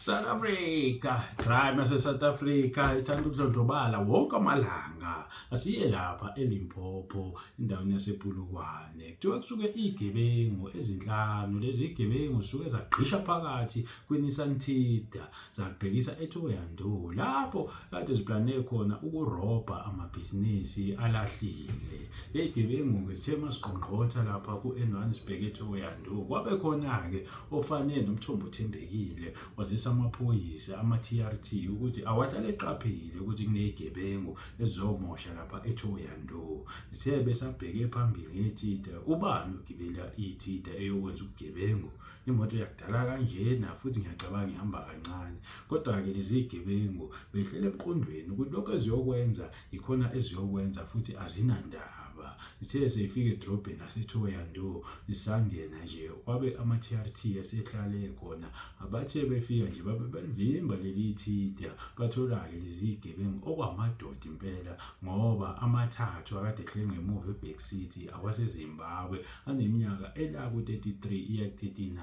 South Africa, crime yase-South Africa ithanda ukudlondlobala wonke amalanga. Asiye lapha eLimpopo endaweni yasePolokwane. Kuthiwa kusuke izigebengu ezinhlanu. Lezi zigebengu zisuke zagqisha phakathi kweNissan Tiida zabhekisa eThohoyandou lapho kade ziplane khona ukurobha amabhizinisi alahlile. Izigebengu ngezithe masiqongqotha lapha ku-N1 sibheke eThohoyandou. Kwabe khona-ke ofane noMthombo Thembekile wazisa amaphoyisa ama-TRT ukuthi awahlale eqaphile ukuthi kunezigebengu ezizomosha lapha eThohoyandou. Sithe besabheke phambili ngeTiida, ubani ogibela iTiida eyokwenza ubugebengu? Imoto yakudala kanjena futhi ngiyacabanga ihamba kancane. Kodwa-ke lezi zigebengu behlele emqondweni ukuthi lokho eziyokwenza ikhona eziyokwenza futhi azinandaba. Sithe seyifika edrobheni laseThohoyandou isangena nje kwabe ama-TRT asehlale khona. Abathe befika nje babe belivimba leli Tiida. Bathola-ke lezi zigebengu okwamadoda impela ngoba amathathu akade ehleli ngemuva eBackseat awaseZimbabwe aneminyaka ela ku-33 iya ku-39.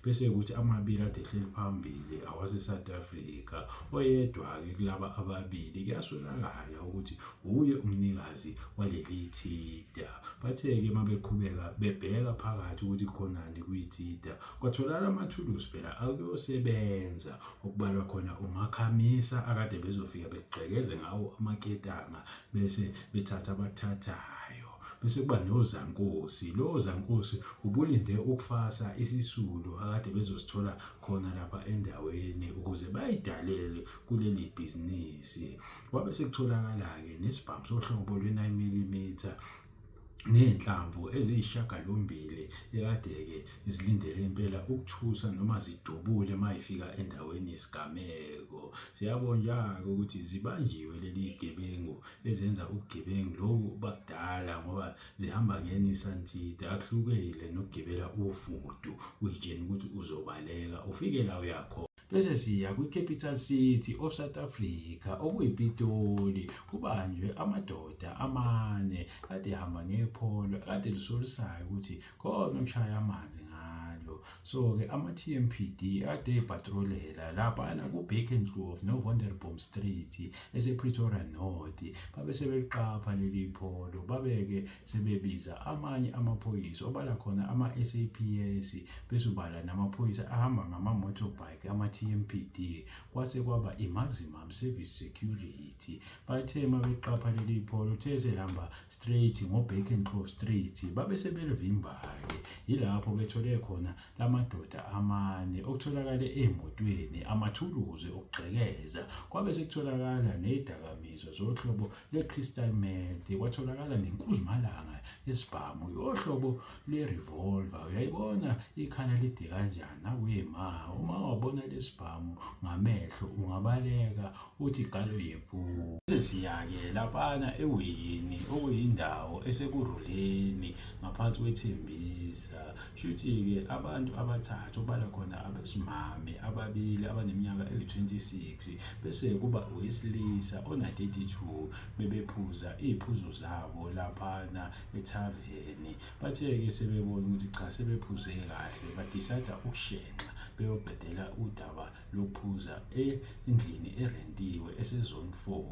Bese kuthi amabili ade ehleli phambili awase-South Africa. Oyedwa-ke kulaba ababili kuyasolakala ukuthi uye umnikazi waleli Tiida. Bathe-ke mabeqhubeka bebheka phakathi ukuthi khonani kwiTiida, kwatholakala amathulusi phela akuyosebenza okubalwa khona umakhamisa akade bezofika begqekeze ngawo amaketanga bese bethatha abathathayo. Bese kuba nozankosi. Lo zankosi ubulinde ukufasa isisulu akade bezosithola khona lapha endaweni ukuze bayidalele kuleli bhizinisi. Kwabe sekutholakala-ke nesibhamu sohlobo lwe-9mm nenhlamvu eziyisishiyagalombili ekade-ke zilindele impela ukuthusa noma zidubule mayifika endaweni yesigameko. Siyabonga-ke ukuthi zibanjiwe leli zigebengu ezenza ubugebengu lobu bakudala ngoba zihamba ngeNissan Tiida. Akuhlukile nokugibela ufudu uyitshela ukuthi uzobaleka ufike la uyakhona. Bese siya kwi-capital city of South Africa okuyiPitoli. Kubanjwe amadoda amane kade ehamba ngepholo kade lisolisayo ukuthi khona ukushaya amanzi ngalo. So-ke ama-TMPD ade epatrolela laphana ku-Bakenskoof no-Vanderbijlpark Street ese-Pretoria North. Babe sebeliqapha leli pholo, babeke sebebiza amanye amaphoyisa obala khona ama-SAPS bese ubala namaphoyisa ahamba ngama-motorbike ama-TMPD. Kwase kwaba i-maximum service security. Bathe mabeqapha leli pholo selihamba straight ngo-Bakenskoof Street babe sebelivimba-ke. Yilapho bethole khona lamadoda amane okutholakala emotweni amathuluzi okugqekeza. Kwabe sekutholakala nezidakamizwa zohlobo le-crystal meth. Kwatholakala nenkuzumalanga yesibhamu yohlobo lwe-revolver. Uyayibona ikhala lide kanjani nakuyima uma wabona lesibhamu ngamehlo ungabaleka uthi galo yephu. Sesiya-ke laphana eWini okuyindawo esekuruleni ngaphansi kwethembisa. Shuthi-ke abantu abathathu obala khona abesimame ababili abaneminyaka eyi-26 bese kuba owesilisa ona-32 bebephuza iy'phuzo zabo laphana ethaveni. Bathe-ke sebebona ukuthi cha sebephuze kahle badicayida ukushenxa beyoqedela udaba lokuphuza endlini erentiwe esezone 4.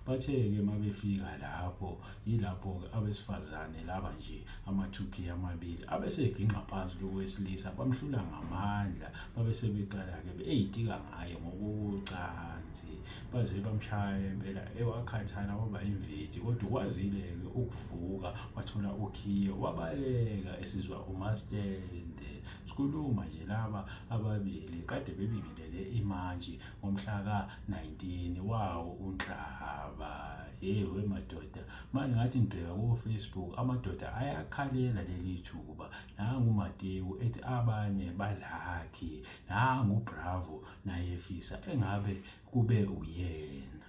Bathe-ke mabefika lapho yilapho-ke abesifazane laba nje amathuki amabili abeseginqa phansi lowesilisa bamhlula ngamandla. Babe sebeqala-ke eyitika ngaye ngokocansi baze bamshaya impela ewakhathala waba imvithi kodwa ukwazile-ke ukuvuka wathola ukhiye wabaleka esizwa umastende. Sikhuluma nje laba ababili kade bebingelele imantshi ngomhla ka-19 wawo uNhlaba. Yewe madoda manje ngathi ngibheka ku-Facebook amadoda ayakhalela leli thuba. Nangu uMatewu ethi abanye balakhi, nangu uBravo naye efisa engabe kube uyena.